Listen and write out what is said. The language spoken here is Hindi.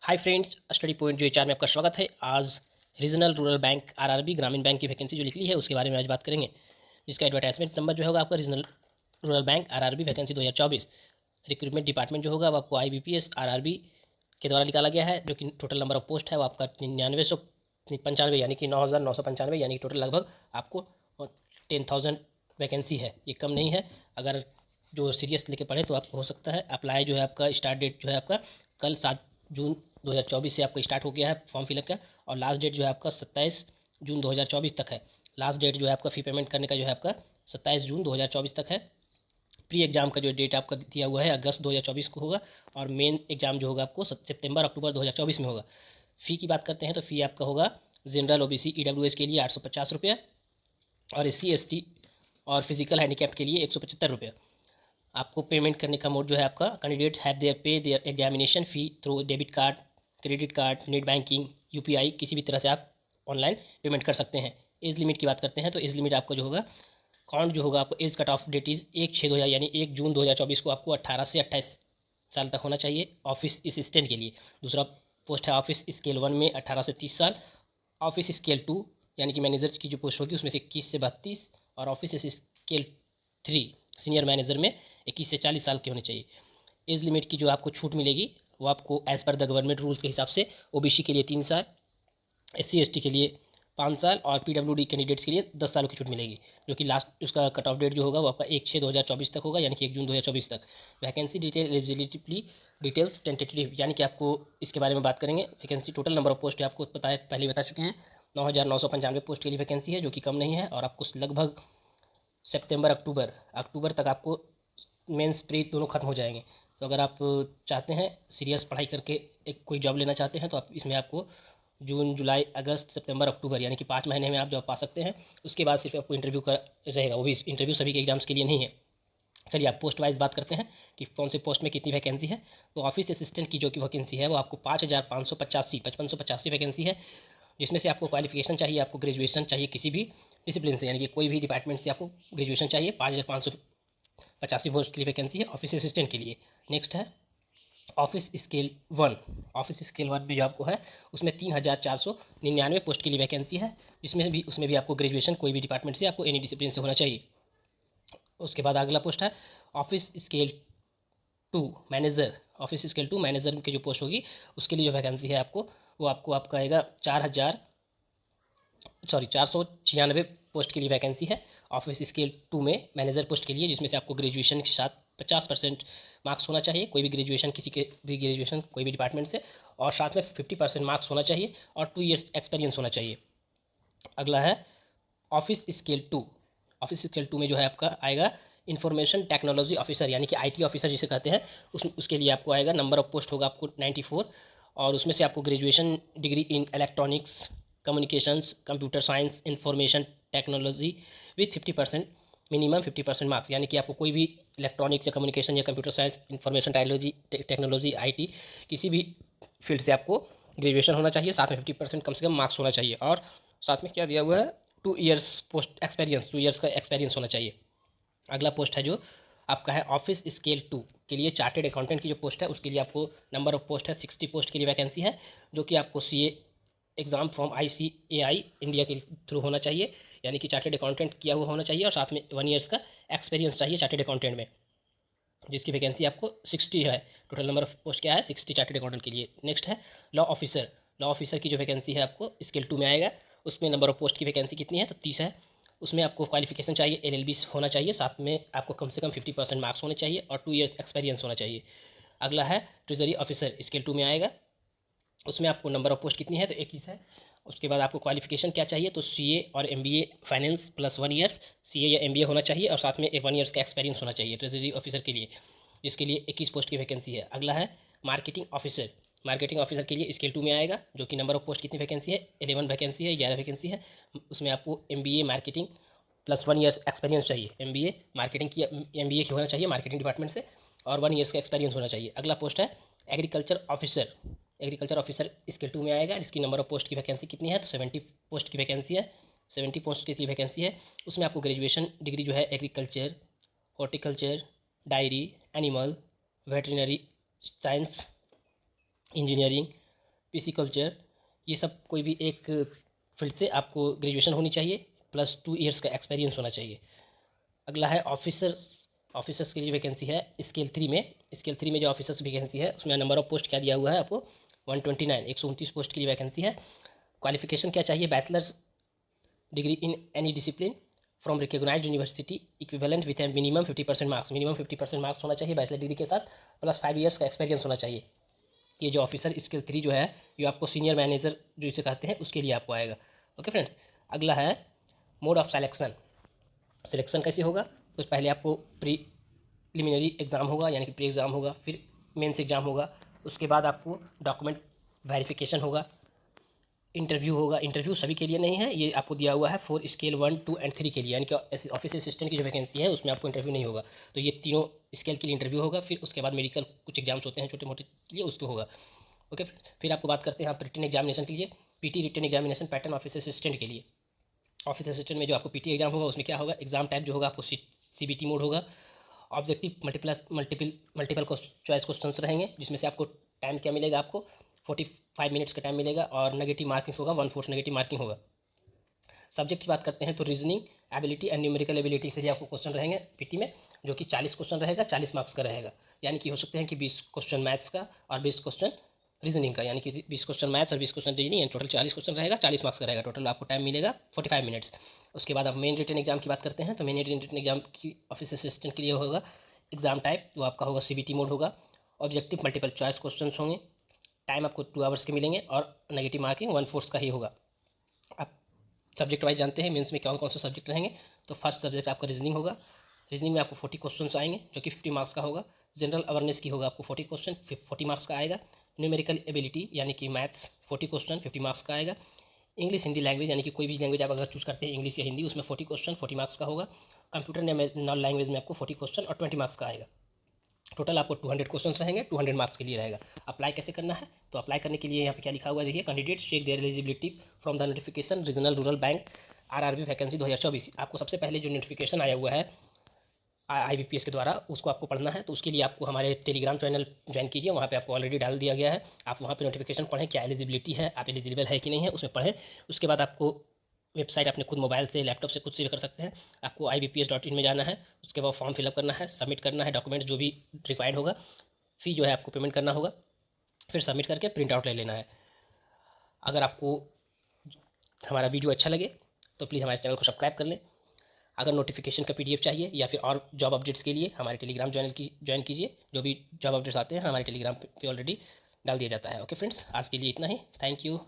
हाय फ्रेंड्स, स्टडी पॉइंट जो एचआर में आपका स्वागत है। आज रीजनल रूरल बैंक आरआरबी ग्रामीण बैंक की वैकेंसी जो निकली है उसके बारे में आज बात करेंगे, जिसका एडवर्टाइजमेंट नंबर जो होगा आपका regional rural bank RRB vacancy 2024। Recruitment department जो होगा वो आपको आईबीपीएस आरआरबी के द्वारा निकाला गया है, जो कि टोटल नंबर ऑफ पोस्ट है वो आपका 9995 यानी कि 9995 यानी कि टोटल लगभग आपको 10,000 वैकेंसी है। ये कम नहीं है। अगर जो सीरियस लेके पढ़े तो आपको हो सकता है। अप्लाई जो है आपका स्टार्ट डेट जो है आपका कल 7 जून 2024 से आपका स्टार्ट हो गया है फॉर्म फिलअप का, और लास्ट डेट जो है आपका 27 जून 2024 तक है। लास्ट डेट जो है आपका फ़ी पेमेंट करने का जो है आपका 27 जून 2024 तक है। प्री एग्ज़ाम का जो डेट आपका दिया हुआ है अगस्त 2024 को होगा, और मेन एग्ज़ाम जो होगा आपको सितंबर अक्टूबर 2024 में होगा। फ़ी की बात करते हैं तो फ़ी आपका होगा जनरल ओबीसी ईडब्ल्यूएस के लिए 850 रुपये, और SC ST और फिजिकल हैंडीकैप के लिए 175 रुपये। आपको पेमेंट करने का मोड जो है आपका candidates have their pay their examination fee through debit card, credit card, net banking, UPI, किसी भी तरह से आप ऑनलाइन पेमेंट कर सकते हैं। एज लिमिट की बात करते हैं तो एज लिमिट आपका जो होगा काउंट जो होगा आपको as cut off date is 1/6/2000 यानी 1 जून 2024 को आपको 18 से 28 साल तक होना चाहिए ऑफिस असिस्टेंट के लिए। दूसरा पोस्ट है ऑफिस स्केल 1 में 18 से 30 साल। ऑफिस स्केल 2 यानी कि मैनेजर की जो पोस्ट होगी उसमें से 21 से 32, और ऑफिस स्केल 3 सीनियर मैनेजर में 21 से 40 साल के होने चाहिए। एज लिमिट की जो आपको छूट मिलेगी वो आपको as per the government rules के हिसाब से ओबीसी के लिए 3 साल, SC ST के लिए 5 साल, और PWD कैंडिडेट्स के लिए 10 सालों की छूट मिलेगी, जो कि लास्ट उसका कट ऑफ डेट जो होगा वो आपका 1/6/2024 तक होगा, यानी कि 1 जून 2024 तक। Vacancy detail eligibility details tentative, यानी कि आपको इसके बारे में बात करेंगे। Vacancy total number of post है आपको बताया, पहले बता चुके हैं। 9,995 पोस्ट के लिए वैकेंसी है, जो कि कम नहीं है, और आपको लगभग सितंबर अक्टूबर अक्टूबर तक आपको मेंस प्री दोनों खत्म हो जाएंगे। तो अगर आप चाहते हैं सीरियस पढ़ाई करके एक कोई जॉब लेना चाहते हैं तो आप इसमें आपको जून जुलाई अगस्त सितंबर अक्टूबर यानी कि 5 महीने में आप जॉब पा सकते हैं। उसके बाद सिर्फ आपको इंटरव्यू का रहेगा, वो भी इंटरव्यू सभी के एग्जाम्स के लिए नहीं है। चलिए आप पोस्ट वाइज बात करते हैं कि कौन से पोस्ट में कितनी वैकेंसी है। तो ऑफिस असिस्टेंट की जो कि वैकेंसी है वो आपको 5585 वैकेंसी है, जिसमें से आपको क्वालिफिकेशन चाहिए, आपको ग्रेजुएशन चाहिए किसी भी डिसिप्लिन से, यानी कि कोई भी डिपार्टमेंट से आपको ग्रेजुएशन चाहिए। 5585 पोस्ट के लिए वैकेंसी है ऑफिस असिस्टेंट के लिए। नेक्स्ट है ऑफिस स्केल 1। ऑफिस स्केल 1 में जो आपको है उसमें 3,499 पोस्ट के लिए वैकेंसी है, उसमें भी आपको ग्रेजुएशन कोई भी डिपार्टमेंट से आपको एनी डिसिप्लिन से होना चाहिए। उसके बाद अगला पोस्ट है office scale 2 manager. Office scale 2 manager की जो पोस्ट होगी उसके लिए जो वैकेंसी है आपको वो आपका आएगा 496 पोस्ट के लिए वैकेंसी है ऑफिस स्केल 2 में मैनेजर पोस्ट के लिए, जिसमें से आपको ग्रेजुएशन के साथ 50% मार्क्स होना चाहिए, कोई भी ग्रेजुएशन किसी के भी ग्रेजुएशन कोई भी डिपार्टमेंट से, और साथ में 50% मार्क्स होना चाहिए, और 2 ईयर्स एक्सपीरियंस होना चाहिए। अगला है ऑफिस स्केल 2। ऑफिस स्केल 2 में जो है आपका आएगा इंफॉर्मेशन टेक्नोलॉजी ऑफिसर, यानी कि IT ऑफिसर जिसे कहते हैं। उसके लिए आपको आएगा नंबर ऑफ पोस्ट होगा आपको 94, और उसमें से आपको graduation degree in electronics communications computer science information technology with 50% minimum 50% marks, यानी कि आपको कोई भी इलेक्ट्रॉनिक्स या कम्युनिकेशन या computer science information technology IT किसी भी फील्ड से आपको ग्रेजुएशन होना चाहिए, साथ में 50% कम से कम मार्क्स होना चाहिए, और साथ में क्या दिया हुआ है 2 ईयर्स पोस्ट एक्सपीरियंस, 2 ईयर्स का एक्सपीरियंस होना चाहिए। अगला पोस्ट है जो आपका है ऑफिस स्केल 2 के लिए चार्टेड अकाउंटेंट की जो पोस्ट है उसके लिए आपको नंबर ऑफ पोस्ट है 60 पोस्ट के लिए वैकेंसी है, जो कि आपको CA exam from ICAI India के थ्रू होना चाहिए, यानी कि चार्टेड अकाउंटेंट किया हुआ होना चाहिए, और साथ में 1 ईयर्स का एक्सपीरियंस चाहिए चार्टेड अकाउंटेंट में, जिसकी वैकेंसी आपको 60 है। टोटल नंबर ऑफ पोस्ट क्या है 60 चार्टेड अकाउंटेंट के लिए। नेक्स्ट है लॉ ऑफिसर। लॉ ऑफिसर की जो वैकेंसी है आपको स्केल 2 में आएगा, उसमें नंबर ऑफ पोस्ट की वैकेंसी कितनी है तो 30 है। उसमें आपको क्वालिफिकेशन चाहिए LLB होना चाहिए, साथ में आपको कम से कम 50% मार्क्स होने चाहिए, और 2 ईयर्स एक्सपीरियंस होना चाहिए। अगला है ट्रेजरी ऑफिसर स्केल 2 में आएगा, उसमें आपको नंबर ऑफ पोस्ट कितनी है तो 21 है। उसके बाद आपको क्वालिफिकेशन क्या चाहिए तो CA और MBA finance plus 1 years CA या MBA होना चाहिए, और साथ में 1 ईयर्स का एक्सपीरियंस होना चाहिए ट्रेजरी ऑफिसर के लिए, जिसके लिए 21 पोस्ट की वैकेंसी है। अगला है मार्केटिंग ऑफिसर। मार्केटिंग ऑफिसर के लिए स्केल 2 में आएगा, जो कि नंबर ऑफ पोस्ट कितनी वैकेंसी है 11 वैकेंसी है, 11 वैकेंसी है। उसमें आपको MBA marketing plus 1 years experience चाहिए, MBA मार्केटिंग की MBA की होना चाहिए मार्केटिंग डिपार्टमेंट से, और 1 ईयर्स का एक्सपीरियंस होना चाहिए। अगला पोस्ट है agriculture officer. Agriculture officer scale 2 में आएगा, जिसकी नंबर ऑफ पोस्ट की वैकेंसी कितनी है तो 70 पोस्ट की वैकेंसी है, 70 पोस्ट की वैकेंसी है। उसमें आपको ग्रेजुएशन डिग्री जो है agriculture, horticulture, diary, animal, veterinary science, engineering, pisciculture, ये सब कोई भी एक फील्ड से आपको ग्रेजुएशन होनी चाहिए प्लस 2 ईयर्स का एक्सपीरियंस होना चाहिए। अगला है ऑफिसर्स के लिए वैकेंसी है स्केल 3 में जो ऑफिसर्स वैकेंसी है उसमें नंबर ऑफ पोस्ट क्या दिया हुआ है आपको 129, 129 पोस्ट के लिए वैकेंसी है। क्वालिफिकेशन क्या चाहिए, bachelors degree in any discipline from recognised university equivalent with minimum 50% marks, minimum 50% marks होना चाहिए बैचलर डिग्री के साथ, प्लस 5 ईयर्स का एक्सपीरियंस होना चाहिए। ये जो ऑफिसर स्केल 3 जो है ये आपको सीनियर मैनेजर जो इसे कहते हैं उसके लिए आपको आएगा। ओके फ्रेंड्स, अगला है मोड ऑफ सिलेक्शन कैसे होगा। तो पहले आपको प्रीलिमिनरी एग्ज़ाम होगा यानी कि प्री एग्ज़ाम होगा, फिर मेंस एग्ज़ाम होगा, उसके बाद आपको डॉक्यूमेंट वेरिफिकेशन होगा, इंटरव्यू होगा। इंटरव्यू सभी के लिए नहीं है, ये आपको दिया हुआ है फॉर स्केल 1, 2 एंड 3 के लिए, यानी कि ऑफिस असिस्टेंट की जो वैकेंसी है उसमें आपको इंटरव्यू नहीं होगा। तो ये तीनों स्केल के लिए इंटरव्यू होगा, फिर उसके बाद मेडिकल कुछ एग्जाम्स होते हैं छोटे मोटे के लिए उसको होगा। ओके, फिर आपको बात करते हैं आप रिटन एग्जामिनेशन के लिए। PT written examination pattern office assistant के लिए। ऑफिस असिस्टेंट में जो आपको पीटी एग्जाम होगा उसमें क्या होगा, एग्जाम टाइप जो होगा आपको सीबीटी मोड होगा। ऑब्जेक्टिव मल्टीपल चॉइस क्वेश्चंस रहेंगे जिसमें से आपको टाइम क्या मिलेगा, आपको 45 मिनट्स का टाइम मिलेगा और नेगेटिव मार्किंग होगा 1/4 नेगेटिव मार्किंग होगा। सब्जेक्ट की बात करते हैं तो reasoning ability and numerical ability से आपको क्वेश्चन रहेंगे पीटी में, जो कि 40 क्वेश्चन रहेगा, 40 मार्क्स का रहेगा। यानी कि हो सकते हैं कि 20 क्वेश्चन मैथ्स का और 20 क्वेश्चन रीजनिंग का, यानी कि 20 क्वेश्चन मैथ्स और 20 क्वेश्चन रीजनिंग, टोटल 40 क्वेश्चन रहेगा, 40 मार्क्स का रहेगा। टोटल आपको टाइम मिलेगा 45 मिनट्स। उसके बाद आप मेन रिटन एग्जाम की बात करते हैं तो मेन रिटन एग्जाम की ऑफिस असिस्टेंट के लिए होगा एग्जाम टाइप वो आपका होगा सीबीटी मोड होगा। ऑब्जेक्टिव मल्टीपल चॉइस क्वेश्चन होंगे, टाइम आपको 2 आवर्स के मिलेंगे और नेगेटिव मार्किंग 1/4 का ही होगा। आप सब्जेक्ट वाइज जानते हैं मेंस में कौन कौन से सब्जेक्ट रहेंगे। तो फर्स्ट सब्जेक्ट आपका रीजनिंग होगा, रीजनिंग में आपको 40 क्वेश्चन आएंगे जो कि 50 मार्क्स का होगा। जनरल अवेयरनेस की होगा आपको 40 क्वेश्चन 40 मार्क्स का आएगा। न्यूमेरिकल एबिलिटी यानी कि मैथ्स 40 क्वेश्चन 50 मार्क्स का आएगा। इंग्लिश हिंदी लैंग्वेज यानी कि कोई भी लैंग्वेज आप अगर चूज करते हैं इंग्लिश या हिंदी, उसमें 40 क्वेश्चन 40 मार्क्स का होगा। कंप्यूटर नॉन लैंग्वेज में आपको 40 क्वेश्चन और 20 मार्क्स का आएगा। टोटल आपको 200 क्वेश्चंस रहेंगे, 200 मार्क्स के लिए रहेगा। अप्लाई कैसे करना है, तो अप्लाई करने के लिए यहाँ पे क्या लिखा हुआ है देखिए, candidate check their eligibility from the notification regional rural bank RRB vacancy 2024। आपको सबसे पहले जो नोटिफिकेशन आया हुआ है IBPS के द्वारा उसको आपको पढ़ना है। तो उसके लिए आपको हमारे टेलीग्राम चैनल ज्वाइन कीजिए, वहाँ पे आपको ऑलरेडी डाल दिया गया है। आप वहाँ पे नोटिफिकेशन पढ़ें, क्या एलिजिबिलिटी है, आप एलिजिबल है कि नहीं है उसमें पढ़ें। उसके बाद आपको वेबसाइट अपने खुद मोबाइल से लैपटॉप से खुद से भी कर सकते हैं। आपको IBPS.in में जाना है, उसके बाद फॉर्म फिलअप करना है, सबमिट करना है, डॉक्यूमेंट जो भी रिक्वायर्ड होगा, फ़ी जो है आपको पेमेंट करना होगा, फिर सबमिट करके प्रिंट आउट ले लेना है। अगर आपको हमारा वीडियो अच्छा लगे तो प्लीज़ हमारे चैनल को सब्सक्राइब कर लें। अगर नोटिफिकेशन का PDF चाहिए या फिर और जॉब अपडेट्स के लिए हमारे टेलीग्राम ज्वाइन कीजिए। जो भी जॉब अपडेट्स आते हैं हमारे टेलीग्राम पे ऑलरेडी डाल दिया जाता है। ओके फ्रेंड्स, आज के लिए इतना ही। Thank you.